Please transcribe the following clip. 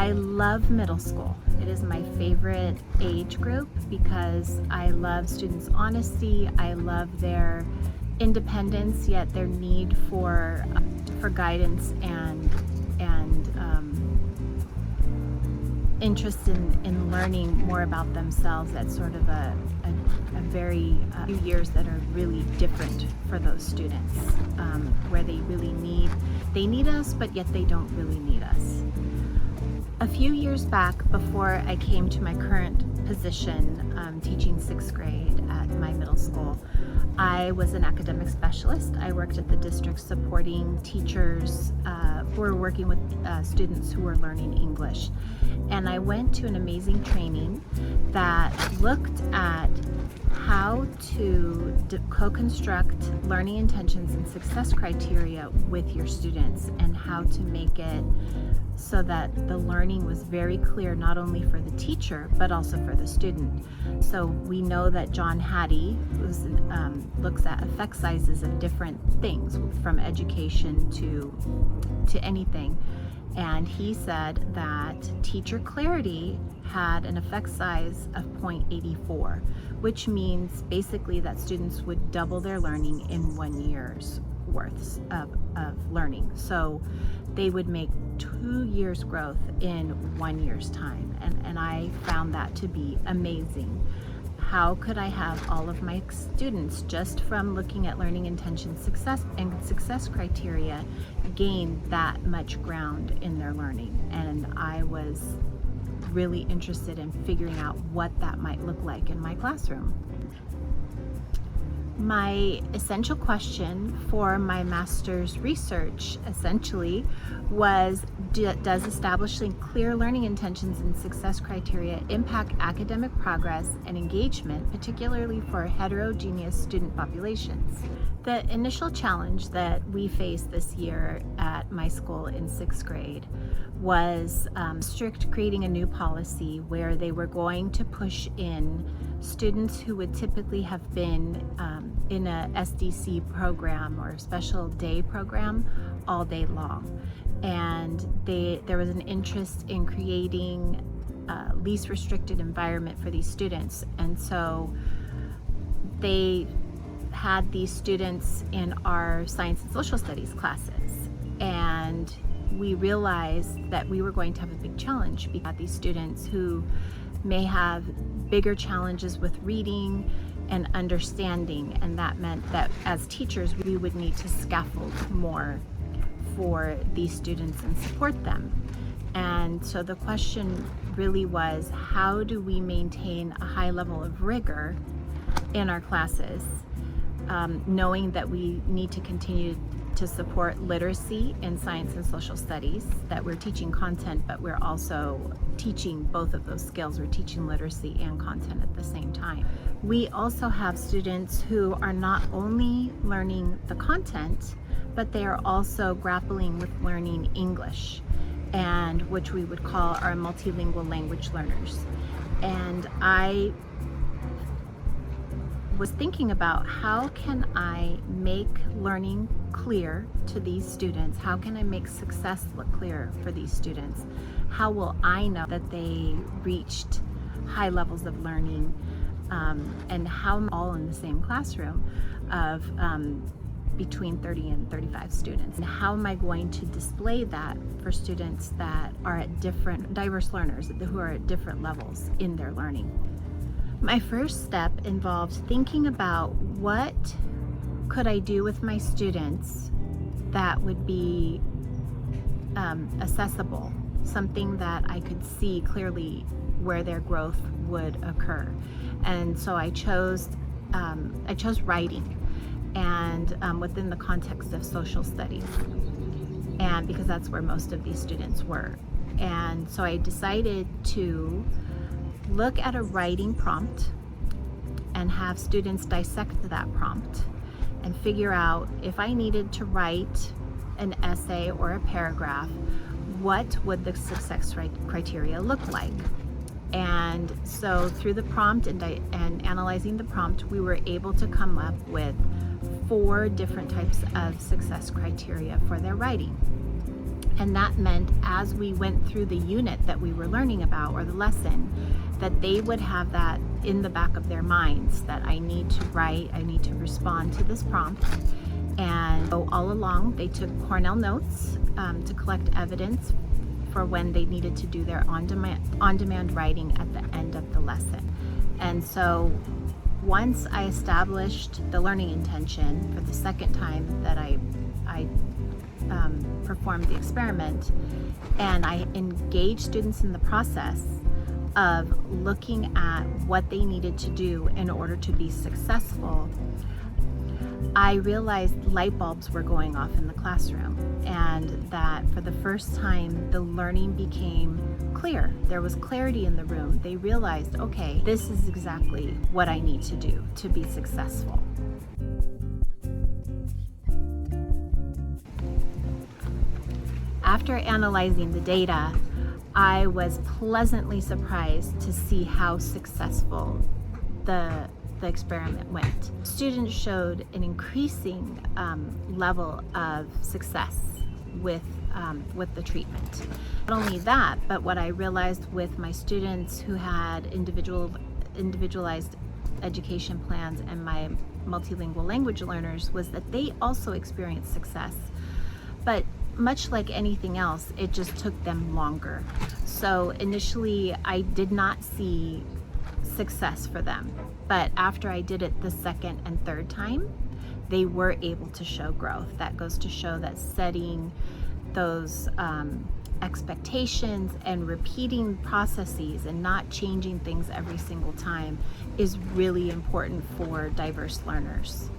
I love middle school. It is my favorite age group because I love students' honesty. I love their independence, yet their need for guidance and interest in learning more about themselves at sort of a very few years that are really different for those students, where they need us, but yet they don't really need us. A few years back, before I came to my current position, teaching 6th grade at my middle school, I was an academic specialist. I worked at the district supporting teachers who were working with students who were learning English. And I went to an amazing training that looked at how to co-construct learning intentions and success criteria with your students, and how to make it so that the learning was very clear, not only for the teacher but also for the student. So we know that John Hattie looks at effect sizes of different things, from education to anything, and he said that teacher clarity had an effect size of 0.84, which means basically that students would double their learning in 1 year's worth of learning. So they would make 2 years growth in 1 year's time. And I found that to be amazing. How could I have all of my students, just from looking at learning intention success criteria, gain that much ground in their learning? And I was really interested in figuring out what that might look like in my classroom. My essential question for my master's research essentially was, does establishing clear learning intentions and success criteria impact academic progress and engagement, particularly for heterogeneous student populations? The initial challenge that we faced this year at my school in 6th grade was creating a new policy where they were going to push in students who would typically have been in a SDC program or special day program all day long. And there was an interest in creating a least restricted environment for these students. And so they had these students in our science and social studies classes. And we realized that we were going to have a big challenge because these students who may have bigger challenges with reading and understanding, and that meant that as teachers we would need to scaffold more for these students and support them. And so the question really was, how do we maintain a high level of rigor in our classes, knowing that we need to continue to support literacy in science and social studies, that we're teaching content, but we're also teaching both of those skills. We're teaching literacy and content at the same time. We also have students who are not only learning the content, but they are also grappling with learning English, and which we would call our multilingual language learners. And I was thinking about, how can I make learning clear to these students? How can I make success look clear for these students? How will I know that they reached high levels of learning, and how all in the same classroom of between 30 and 35 students? And how am I going to display that for students that are at diverse learners who are at different levels in their learning? My first step involved thinking about what could I do with my students that would be accessible, something that I could see clearly where their growth would occur. And so I chose writing, and within the context of social studies, and because that's where most of these students were. And so I decided to look at a writing prompt and have students dissect that prompt and figure out, if I needed to write an essay or a paragraph, what would the success criteria look like? And so through the prompt and analyzing the prompt, we were able to come up with 4 different types of success criteria for their writing. And that meant as we went through the unit that we were learning about, or the lesson, that they would have that in the back of their minds, that I need to write, I need to respond to this prompt. And so all along, they took Cornell notes to collect evidence for when they needed to do their on-demand writing at the end of the lesson. And so once I established the learning intention for the second time that I performed the experiment, and I engaged students in the process of looking at what they needed to do in order to be successful, I realized light bulbs were going off in the classroom, and that for the first time the learning became clear. There was clarity in the room. They realized, okay, this is exactly what I need to do to be successful. After analyzing the data, I was pleasantly surprised to see how successful the experiment went. Students showed an increasing level of success with the treatment. Not only that, but what I realized with my students who had individualized education plans and my multilingual language learners was that they also experienced success. But much like anything else, it just took them longer. So initially, I did not see success for them. But after I did it the second and third time, they were able to show growth. That goes to show that setting those expectations and repeating processes and not changing things every single time is really important for diverse learners.